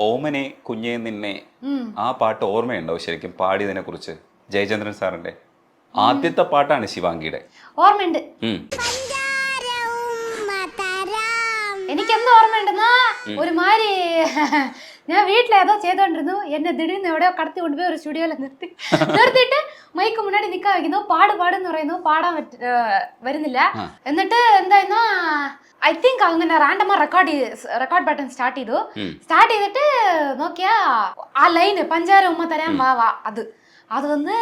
ഓമനെ കുഞ്ഞേ നിന്നെ ആ പാട്ട് ഓർമ്മയുണ്ടോ ശരിക്കും പാടിയതിനെ കുറിച്ച്? ജയചന്ദ്രൻ സാറിന്റെ ആദ്യത്തെ പാട്ടാണ് ശിവാംഗിയുടെ. ഓർമ്മയുണ്ട്. എനിക്കെന്താ ഓർമ്മയുണ്ടെന്നാ ഒരുമാതിരി ഞാൻ വീട്ടിലേതോ ചെയ്തോണ്ടിരുന്നു. എന്നെ ദിടീർന്ന് എവിടെയോ കടത്തി കൊണ്ടുപോയി ഒരു സ്റ്റുഡിയോയിൽ നിർത്തിയിട്ട് മൈക്ക് മുന്നാടി നിൽക്കാൻ വയ്ക്കുന്നു. പാടുന്ന് പറയുന്നു, പാടാൻ വരുന്നില്ല. എന്നിട്ട് എന്തായിരുന്നു, ഐ തിങ്ക് അങ്ങനെ റാൻഡമാ റെക്കോർഡ് ബട്ടൺ സ്റ്റാർട്ട് ചെയ്തിട്ട് നോക്കിയാ ആ ലൈന് പഞ്ചാര ഉമ്മ തരാൻ വാ അത് വന്ന്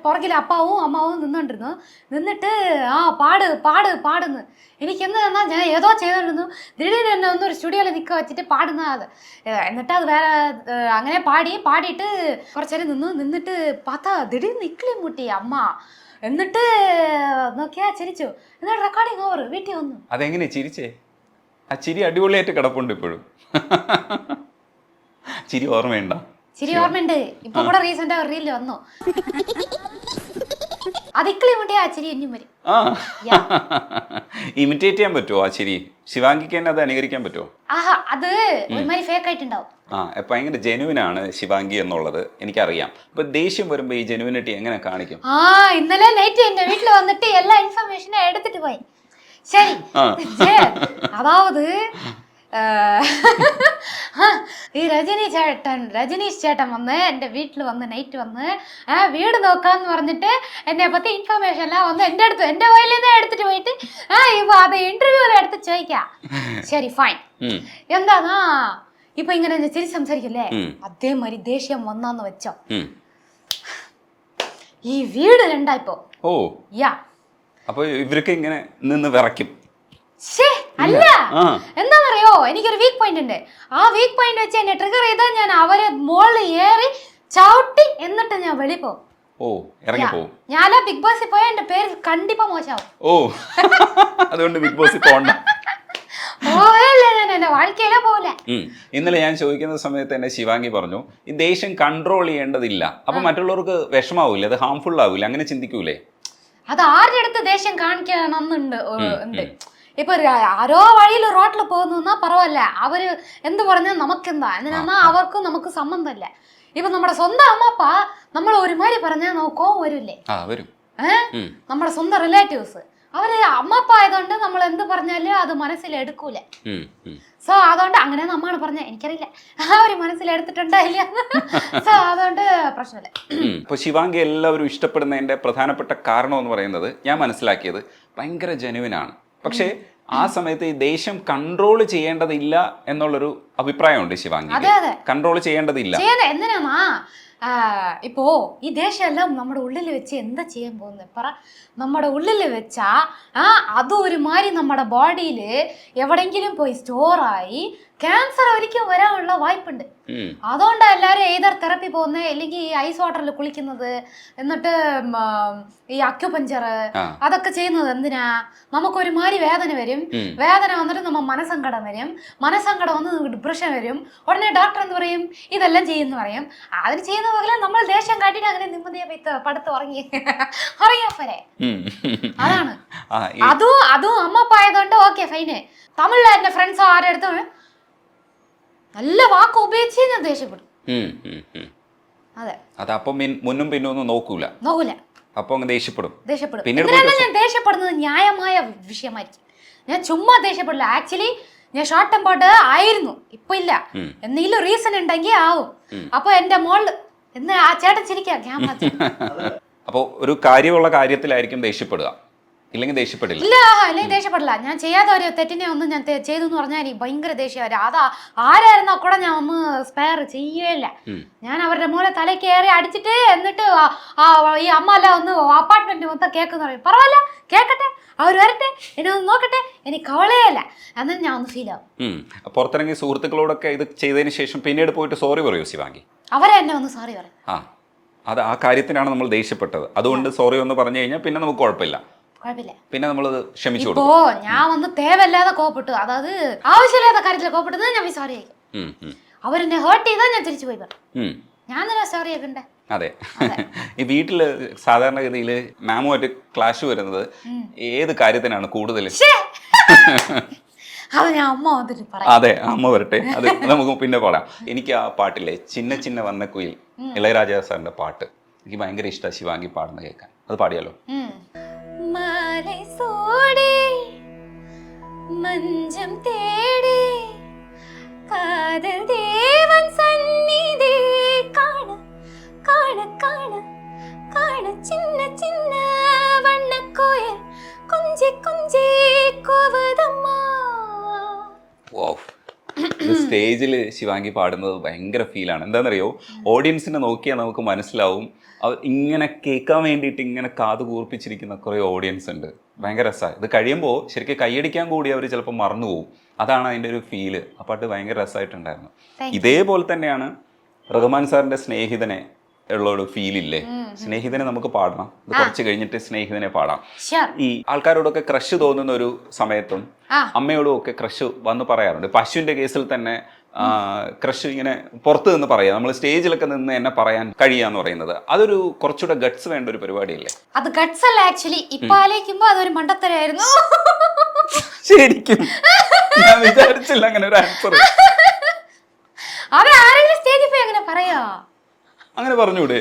പുറകിൽ അപ്പാവും അമ്മാവും നിന്നിട്ട് ആ പാടുന്ന് എനിക്കെന്താ പറഞ്ഞാൽ ഞാൻ ഏതോ ചെയ്തോണ്ടിരുന്നു. ദിടീർന്ന് എന്നെ ഒന്ന് ഒരു സ്റ്റുഡിയോയിൽ നിൽക്കുക വെച്ചിട്ട് പാടുന്ന അത്. എന്നിട്ട് അത് വേറെ അങ്ങനെ പാടിയിട്ട് കുറച്ചേരം നിന്നിട്ട് பார்த்தா ദിടീർന്ന് ഇക്കിളി മുട്ടി അമ്മ. എന്നിട്ട് നോക്കിയാ ചിരിച്ചു. എന്നിട്ട് റെക്കോർഡിങ് ഓവർ, വീട്ടിൽ വന്നു. അതെങ്ങനെ ചിരിച്ചേ? ആ ചിരി അടിപൊളിയായിട്ട് കിടപ്പുണ്ട് ഇപ്പോഴും. ചിരി ഓർമ്മയുണ്ടോ? ചിരി ഓർമ്മയുണ്ട്. ഇപ്പൊ കൂടെ റീസെന്റ് റീലിൽ വന്നു. അതിക്കളി മുട്ടിയ ആ ചിരി ഇനിയും വരും. ഇമിറ്റേറ്റ് ചെയ്യാൻ പറ്റുമോ ആ ചിരി? ശിവാംഗിക്ക് തന്നെ അത് അനുകരിക്കാൻ പറ്റുമോ? ആഹാ, അത് ഒരുമാതിരി ഫേക്ക് ആയിട്ടുണ്ടാവും. ഭയങ്കര ജെനുവിനാണ് ശിവാംഗി എന്നുള്ളത് എനിക്കറിയാം. അപ്പൊ ദേഷ്യം വരുമ്പോ ഈ ജെനുവിനിറ്റി എങ്ങനെ കാണിക്കും? ഇന്നലെ നൈറ്റ് എന്റെ വീട്ടിൽ വന്നിട്ട് എല്ലാ ഇൻഫർമേഷനും എടുത്തിട്ട് പോയി. ശരി, അതാവത് ഈ രജനീഷ് ചേട്ടൻ വന്ന് എൻ്റെ വീട്ടിൽ വന്ന് നൈറ്റ് വന്ന് വീട് നോക്കാന്ന് പറഞ്ഞിട്ട് എന്നെ പറ്റി ഇൻഫർമേഷൻ എല്ലാം വന്ന് എൻ്റെ വയലിൽ നിന്ന് എടുത്തിട്ട് പോയിട്ട് ഇപ്പൊ അത് ഇന്റർവ്യൂവിൽ എടുത്ത് ചോദിക്കാം. ശരി, ഫൈൻ. എന്താന്നാ ഇപ്പൊ ഇങ്ങനെ തിരിച്ച് സംസാരിക്കില്ലേ, അതേമാതിരി ദേഷ്യം വന്നാന്ന് വെച്ചോ, ഈ വീട് രണ്ടായിപ്പോ. അപ്പൊ ഇവർക്ക് ഇങ്ങനെ നിന്ന് വിറയ്ക്കും. അല്ല, എന്താന്നറിയോ, എനിക്കൊരു വീക്ക് പോയിന്റ് ഉണ്ട്. ആ വീക്ക് പോയിന്റ് വെച്ച് എന്നെ ട്രിഗർ ചെയ്താൽ ഞാൻ അവരെ മോളിൽ ഏറി ചവിട്ടി എന്നിട്ട് ഞാൻ വെളി പോകും. ഞാൻ ബിഗ് ബോസിൽ പോയാൽ എന്റെ പേര് കണ്ടിപ്പാ മോശമാവും. അതുകൊണ്ട് ബിഗ് ബോസിൽ പോകണ്ട. ഇന്നലെ ഞാൻ ചോദിക്കുന്ന സമയത്ത് എന്നെ ശിവാംഗി പറഞ്ഞു, ഈ ദേഷ്യം കൺട്രോൾ ചെയ്യേണ്ടതില്ല, അപ്പൊ മറ്റുള്ളവർക്ക് വിഷമാവൂലേ, അത് ഹാംഫുൾ ആവൂലേ, അങ്ങനെ ചിന്തിക്കൂലേ? അത് ആരുടെ അടുത്ത് ദേഷ്യം കാണിക്കണമെന്നുണ്ട്. ഇപ്പൊ ആരോ വഴിയിൽ റോട്ടിൽ പോകുന്ന പറവല്ല, അവര് എന്ത് പറഞ്ഞാൽ നമുക്കെന്താ, എന്തിനാ അവർക്കും നമുക്ക് സംബന്ധമല്ല. ഇപ്പൊ നമ്മുടെ സ്വന്തം അമ്മപ്പ നമ്മൾ ഒരുമാതിരി പറഞ്ഞാൽ നോക്കവും വരില്ലേ, നമ്മുടെ സ്വന്തം റിലേറ്റീവ്സ് അവര് അമ്മപ്പ ആയതുകൊണ്ട് നമ്മൾ എന്ത് പറഞ്ഞാലും അത് മനസ്സിലെടുക്കൂല. സോ അതുകൊണ്ട് അങ്ങനെ നമ്മാണ് പറഞ്ഞ എനിക്കറിയില്ല, അവര് മനസ്സിലെടുത്തിട്ടുണ്ടായില്ല. സോ അതുകൊണ്ട് പ്രശ്നമില്ല. ഇപ്പൊ ശിവാംഗി എല്ലാവരും ഇഷ്ടപ്പെടുന്നതിന്റെ പ്രധാനപ്പെട്ട കാരണം എന്ന് പറയുന്നത് ഞാൻ മനസ്സിലാക്കിയത് ഭയങ്കര ജെനുവിനാണ്. പക്ഷേ ആ സമയത്ത് ഈ ദേഷ്യം കൺട്രോൾ ചെയ്യേണ്ടതില്ല എന്നുള്ളൊരു അഭിപ്രായമുണ്ട് ശിവാംഗി. കൺട്രോൾ ചെയ്യേണ്ടതില്ല. എന്തിനാ ഇപ്പോ ഈ ദേഷ്യമെല്ലാം നമ്മുടെ ഉള്ളിൽ വെച്ച് എന്താ ചെയ്യാൻ പോകുന്നത് പറ. നമ്മുടെ ഉള്ളിൽ വെച്ചാ അത് ഒരുമാതിരി നമ്മുടെ ബോഡിയിൽ എവിടെങ്കിലും പോയി സ്റ്റോറായി ക്യാൻസർ ഒരിക്കലും വരാനുള്ള വായ്പുണ്ട്. അതുകൊണ്ടാണ് എല്ലാവരും ഏതർ തെറപ്പി പോകുന്നത്, അല്ലെങ്കിൽ ഈ ഐസ് വാട്ടറിൽ കുളിക്കുന്നത്, എന്നിട്ട് ഈ അക്യുപഞ്ചർ അതൊക്കെ ചെയ്യുന്നത് എന്തിനാ? നമുക്കൊരുമാതിരി വേദന വരും, വേദന വന്നിട്ട് നമ്മ മനസ്സങ്കടം വരും, മനസ്സങ്കടം വന്ന് ഡിപ്രഷൻ വരും. ഉടനെ ഡോക്ടർ എന്ത് പറയും, ഇതെല്ലാം ചെയ്യുന്നു പറയും. അതിന് ചെയ്യുന്ന പോലെ നമ്മൾ ദേഷ്യം കാട്ടിട്ട് അങ്ങനെ നിമ്മതിയെ പടുത്ത് ഉറങ്ങിയാ പോരെ. അതാണ് അതും അമ്മപ്പായതുകൊണ്ട് ഓക്കെ ഫൈന്. തമിഴിലെ എന്റെ ഫ്രണ്ട്സോ ആരെടുത്തും നല്ല വാക്ക് ഉപയോഗിച്ച് ഞാൻ ദേഷ്യപ്പെടും. അതെ, അതപ്പം മുന്നും പിന്നും ഒന്നും നോക്കൂല. അപ്പൊ ദേഷ്യപ്പെടും. ഞാൻ ദേഷ്യപ്പെടുന്നത് ന്യായമായ വിഷയമായിരിക്കും. ഞാൻ ചുമ്മാ ദേഷ്യപ്പെടില്ല. ആക്ച്വലി ഞാൻ ഷോർട്ട് ടെമ്പേർഡ് ആയിരുന്നു, ഇപ്പൊ ഇല്ല. എന്തെങ്കിലും റീസൺ ഉണ്ടെങ്കിൽ ആവും. അപ്പൊ എന്റെ മോള് എന്ന് ആ ചേട്ടൻ ചിരിക്കാം. അപ്പൊ ഒരു കാര്യമുള്ള കാര്യത്തിലായിരിക്കും ദേഷ്യപ്പെടുക, ഇല്ലെങ്കിൽ ദേഷ്യപ്പെടില്ല. അല്ലെങ്കിൽ ദേഷ്യപ്പെടില്ല. ഞാൻ ചെയ്യാത്ത ഒരു തെറ്റിനെ ഒന്നും ഞാൻ ചെയ്തു എന്ന് പറഞ്ഞാൽ എനിക്ക് ഭയങ്കര ദേഷ്യം വരും. അതാ ആരായിരുന്നോ കൂടെ ഞാൻ ഒന്ന് സ്പെയർ ചെയ്യേയില്ല. ഞാൻ അവരുടെ മൂല തല കയറി അടിച്ചിട്ട് എന്നിട്ട് ഈ അമ്മ അല്ല ഒന്ന് അപ്പാർട്ട്മെന്റ് മൊത്തം കേൾക്കുന്ന പറയും. പറവല്ല, കേൾക്കട്ടെ, അവർ വരട്ടെ, എന്നെ ഒന്ന് നോക്കട്ടെ, എനിക്ക് കവളയല്ല എന്നാൽ ഞാൻ ഒന്ന് ഫീൽ ആവും. പുറത്തിറങ്ങി സുഹൃത്തുക്കളോടൊക്കെ ഇത് ചെയ്തതിന് ശേഷം പിന്നീട് പോയിട്ട് സോറി പറയൂ ശിവാംഗി? അവരെ എന്നെ ഒന്ന് സോറി പറയും. അത് ആ കാര്യത്തിനാണ് നമ്മൾ ദേഷ്യപ്പെട്ടത്, അതുകൊണ്ട് സോറി ഒന്ന് പറഞ്ഞു കഴിഞ്ഞാൽ പിന്നെ നമുക്ക് കുഴപ്പമില്ല, പിന്നെ നമ്മളത് ക്ഷമിച്ചു കൊടുക്കും. ഇപ്പോ ഞാൻ വന്ന് തേവല്ലാതെ കോപ്പിട്ടു, അതായത് ആവശ്യമില്ലാത്ത കാര്യത്തിൽ കോപ്പിട്ടത് ഞാൻ സോറി ആയിരിക്കും. അവരെന്നെ ഹേർട്ട് ചെയ്താൽ ഞാൻ തിരിച്ചു പോയി പറയും, ഞാൻ തന്നെ സോറി ആക്കണ്ടേ. അതെ, ഈ വീട്ടില് സാധാരണഗതിയിൽ മാമുമായിട്ട് ക്ലാഷ് വരുന്നത് ഏത് കാര്യത്തിനാണ് കൂടുതൽ? അത് ഞാൻ അമ്മ വന്നിട്ട് പറയാം. അതെ, അമ്മ വരട്ടെ, അത് നമുക്ക് പിന്നെ പറയാം. എനിക്ക് ആ പാട്ടില്ലേ ചിന്ന ചിന്ന വന്ന കുയിൽ, ഇളയരാജ സാറിന്റെ പാട്ട് എനിക്ക് ഭയങ്കര ഇഷ്ടമാണ് ശിവാംഗി പാടുന്ന കേൾക്കാൻ. അത് പാടിയാലോ? മാலை சூடி மஞ்சம் தேடி காதல் தேவன் சந்நிதி காண காண காண காண சின்ன சின்ன வண்ண கோயில் கொஞ்சி கொஞ்சி கோவதம்மா. സ്റ്റേജിൽ ശിവാംഗി പാടുന്നത് ഭയങ്കര ഫീലാണ്. എന്താണെന്നറിയോ, ഓഡിയൻസിനെ നോക്കിയാൽ നമുക്ക് മനസ്സിലാവും ഇങ്ങനെ കേൾക്കാൻ വേണ്ടിയിട്ട് ഇങ്ങനെ കാത് കൂർപ്പിച്ചിരിക്കുന്ന കുറേ ഓഡിയൻസ് ഉണ്ട്. ഭയങ്കര രസമാണ്. ഇത് കഴിയുമ്പോൾ ശരിക്കും കൈയടിക്കാൻ കൂടി അവർ ചിലപ്പോൾ മറന്നു പോകും. അതാണ് അതിൻ്റെ ഒരു ഫീല്. ആ പാട്ട് ഭയങ്കര രസമായിട്ടുണ്ടായിരുന്നു. ഇതേപോലെ തന്നെയാണ് റഹ്മാൻ സാറിൻ്റെ സ്നേഹിതനെ ഉള്ളൊരു ഫീലില്ലേ, സ്നേഹിതനെ നമുക്ക് പാടണം. ഇത് കുറച്ച് കഴിഞ്ഞിട്ട് സ്നേഹിതനെ പാടാം. ഈ ആൾക്കാരോടൊക്കെ ക്രഷ് തോന്നുന്ന ഒരു സമയത്തും അമ്മയോടും ഒക്കെ ക്രഷ് വന്ന് പറയാറുണ്ട്. പശുവിന്റെ കേസിൽ തന്നെ ക്രഷ് ഇങ്ങനെ പുറത്ത് നിന്ന് പറയാം, നമ്മൾ സ്റ്റേജിലൊക്കെ നിന്ന് എന്നെ പറയാൻ കഴിയാന്ന് പറയുന്നത് അതൊരു കുറച്ചുകൂടെ ഗട്ട്സ് വേണ്ട ഒരു പരിപാടിയല്ലേ? അത് ഗട്ട്സ് അല്ല ആക്ച്വലി. ഇപ്പൊ ആലോചിക്കുമ്പോ അതൊരു മണ്ടത്തരായിരുന്നു. ശരിക്കും ഞാൻ വിചാരിച്ചില്ല അങ്ങനെ ഒരു ആൻസർ. അത് ആരെങ്കിലും സ്റ്റേജിൽ പോയി അങ്ങനെ പറയാ? അങ്ങനെ പറഞ്ഞൂടെ?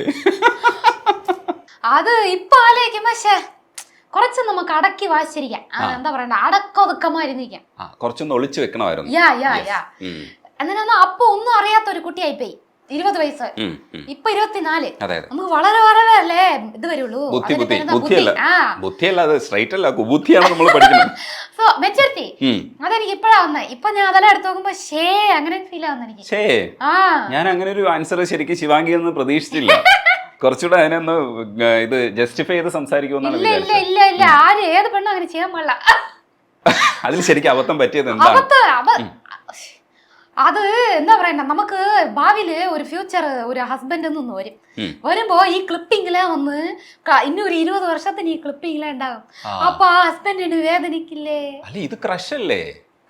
അത് ഇപ്പൊ ആലോചിക്കുമ്പോ കുറച്ച് നമുക്ക് അടക്കി വായിച്ചിരിക്കാം. എന്താ പറയണ്ട, അടക്കൊതുക്കമായിരുന്നിരിക്കാം. കുറച്ചൊന്ന് ഒളിച്ചു വെക്കണമായിരുന്നു. എന്നിട്ട് അപ്പൊ ഒന്നും അറിയാത്ത ഒരു കുട്ടിയായിപ്പോയി. 20 വയസ്സ്, ഇപ്പൊ 24. നമുക്ക് വളരെ വളരെ അല്ലേ ഇത് വരുള്ളൂ. സോ മെച്ചൂരിറ്റി അതെനിക്ക് ഇപ്പഴാ വന്നേ. ഇപ്പൊ ഞാൻ അതെല്ലാം എടുത്ത് നോക്കുമ്പോ അങ്ങനെ ഫീൽ ആവുന്ന എനിക്ക്. ഞാൻ അങ്ങനെ ഒരു ആൻസർ ശരിക്കും ശിവാംഗി എന്ന് പ്രതീക്ഷിച്ചില്ല. കുറച്ചുകൂടെ അതിനൊന്ന് ഇത് ജസ്റ്റിഫൈ ചെയ്ത് സംസാരിക്കുമെന്നാണ് വിചാരിച്ചത്. ഇല്ല ഇല്ല ഇല്ല, ആര് ഏത് പെണ്ണും അങ്ങനെ ചെയ്യാൻ പാടില്ല. അതിൽ ശരിക്കും അബദ്ധം പറ്റിയത് എന്താണ്? അത് എന്താ പറയണ്ട, നമുക്ക് ഭാവിയില് ഒരു ഫ്യൂച്ചർ ഒരു ഹസ്ബൻഡ് നിന്ന് വരുമ്പോ ഈ ക്ലിപ്പിങ്ങിലാ വന്ന് ഇന്നൊരു 20 വർഷത്തിന് ഈ ക്ലിപ്പിങ്ങിലാ ഉണ്ടാകും. അപ്പൊ ആ ഹസ്ബൻഡിന് വേദനിക്കില്ലേ? അല്ല, ഇത് ക്രഷ് അല്ലേ?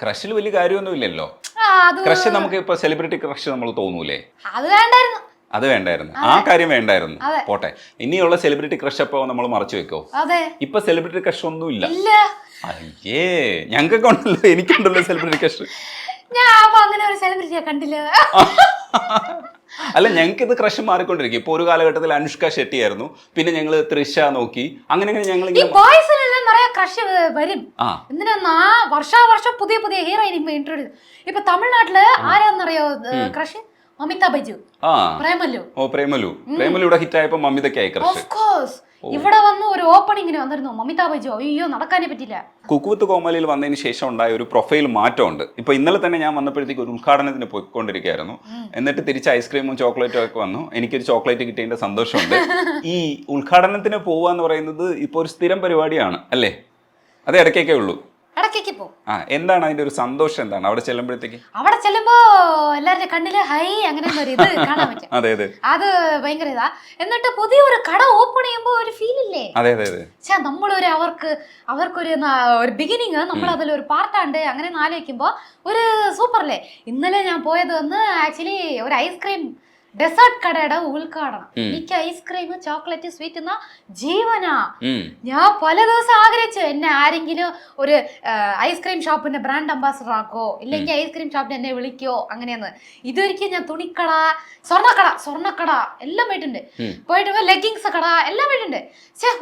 ക്രഷിൽ വലിയ കാര്യമൊന്നും ഇല്ലല്ലോ. ക്രഷ് നമുക്ക് ഇപ്പൊ സെലിബ്രിറ്റി ക്രഷ് നമ്മൾ തോന്നൂലേ? അത് വേണ്ടായിരുന്നു, ആ കാര്യം വേണ്ടായിരുന്നു. പോട്ടെ, ഇനിയുള്ള സെലിബ്രിറ്റി ക്രഷ് അപ്പൊ നമ്മൾ മറച്ചു വെക്കോ? ഇപ്പൊ സെലിബ്രിറ്റി ക്രഷ് ഒന്നും ഇല്ല. അയ്യേ, ഞങ്ങൾക്കൊക്കെ ഉണ്ടല്ലോ, എനിക്കുണ്ടല്ലോ സെലിബ്രിറ്റി ക്രഷ്. അങ്ങനെ ഒരു സെലിബ്രിറ്റിയെ കണ്ടില്ല. അല്ല, ഞങ്ങൾക്ക് ഇത് ക്രഷ് മാറിക്കൊണ്ടിരിക്കും. ഇപ്പൊ ഒരു കാലഘട്ടത്തിൽ അനുഷ്ക ഷെട്ടി ആയിരുന്നു, പിന്നെ ഞങ്ങള് തൃഷ നോക്കി, അങ്ങനെ ഞങ്ങൾ ക്രഷ് വരും. എന്തിനാ വർഷാവർഷം പുതിയ പുതിയ ഹീറോയിൻ ഇൻട്രോഡ്യൂസ്. ഇപ്പൊ തമിഴ്നാട്ടില് ആരാന്നറിയോ ക്രഷ്? മമിത ബൈജു, പ്രേമലു ഹിറ്റ് ആയപ്പോ മമിതയ്ക്കായി ക്രഷ്. ഇവിടെ വന്ന് ഒരു ഓപ്പണിങ്ങിന് വന്നിരുന്നു മമിത ബൈജു. അയ്യോ, നടക്കാനേ പറ്റില്ല. കുക്കുവിത്ത് കോമലിയിൽ വന്നതിന് ശേഷം ഉണ്ടായ ഒരു പ്രൊഫൈൽ മാറ്റമുണ്ട്. ഇപ്പൊ ഇന്നലെ തന്നെ ഞാൻ വന്നപ്പോഴത്തേക്ക് ഒരു ഉദ്ഘാടനത്തിന് പോയിക്കൊണ്ടിരിക്കുകയായിരുന്നു. എന്നിട്ട് തിരിച്ച് ഐസ്ക്രീമും ചോക്ലേറ്റും ഒക്കെ വന്നു. എനിക്കൊരു ചോക്ലേറ്റ് കിട്ടിയതിന്റെ സന്തോഷമുണ്ട്. ഈ ഉദ്ഘാടനത്തിന് പോവാന്ന് പറയുന്നത് ഇപ്പൊ ഒരു സ്ഥിരം പരിപാടിയാണ് അല്ലേ? അത് ഇടയ്ക്കൊക്കെ ഉള്ളൂ. ഇടയ്ക്കൊക്കെ പോകും. എന്താണ് അതിന്റെ ഒരു സന്തോഷം? എന്താണ് അവിടെ ചെല്ലുമ്പോഴത്തേക്ക്? അവിടെ ചെല്ലുമ്പോ എല്ലാവരുടെ കണ്ണില് ഹൈ അങ്ങനെ ഇത് കാണാൻ പറ്റും. അതെ അതെ, അത് ഭയങ്കര ഇതാ. എന്നിട്ട് പുതിയൊരു കട ഓപ്പൺ ചെയ്യുമ്പോ ഒരു ഫീൽ ഇല്ലേ? അതെ അതെ അതെ. നമ്മളൊരു അവർക്കൊരു ബിഗിനിങ്, നമ്മൾ അതിലൊരു പാർട്ടാണ്ട് അങ്ങനെ ആലോചിക്കുമ്പോ ഒരു സൂപ്പർ അല്ലേ. ഇന്നലെ ഞാൻ പോയത് വന്ന് ആക്ച്വലി ഒരു ഐസ്ക്രീം ഡെസേർട്ട് കടയുടെ ഉദ്ഘാടനം. എനിക്ക് ഐസ്ക്രീം ചോക്ലേറ്റ് സ്വീറ്റ് എന്ന ജീവനാ. ഞാൻ പല ദിവസം ആഗ്രഹിച്ചു എന്നെ ആരെങ്കിലും ഒരു ഐസ്ക്രീം ഷോപ്പിന്റെ ബ്രാൻഡ് അംബാസഡർ ആക്കോ, ഇല്ലെങ്കിൽ ഐസ്ക്രീം ഷോപ്പിന് എന്നെ വിളിക്കോ അങ്ങനെയെന്ന്. ഇതൊരിക്കലും ഞാൻ തുണിക്കട, സ്വർണ്ണക്കട എല്ലാം പോയിട്ടുണ്ട്. പോയിട്ട് ലെഗിങ്സ് കട എല്ലാം പോയിട്ടുണ്ട്.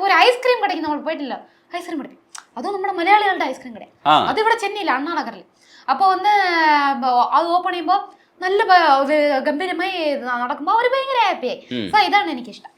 ഒരു ഐസ്ക്രീം കടയ്ക്ക് നമ്മൾ പോയിട്ടില്ല. ഐസ്ക്രീം കട, അതും നമ്മുടെ മലയാളികളുടെ ഐസ്ക്രീം കട. അതിവിടെ ചെന്നൈയിൽ അണ്ണാനഗറിൽ. അപ്പൊ ഒന്ന് അത് ഓപ്പൺ ചെയ്യുമ്പോ നല്ല ഗംഭീരമായി നടക്കുമ്പോ അവര് ഭയങ്കര ഹാപ്പിയായി. ഇതാണ് എനിക്കിഷ്ടം.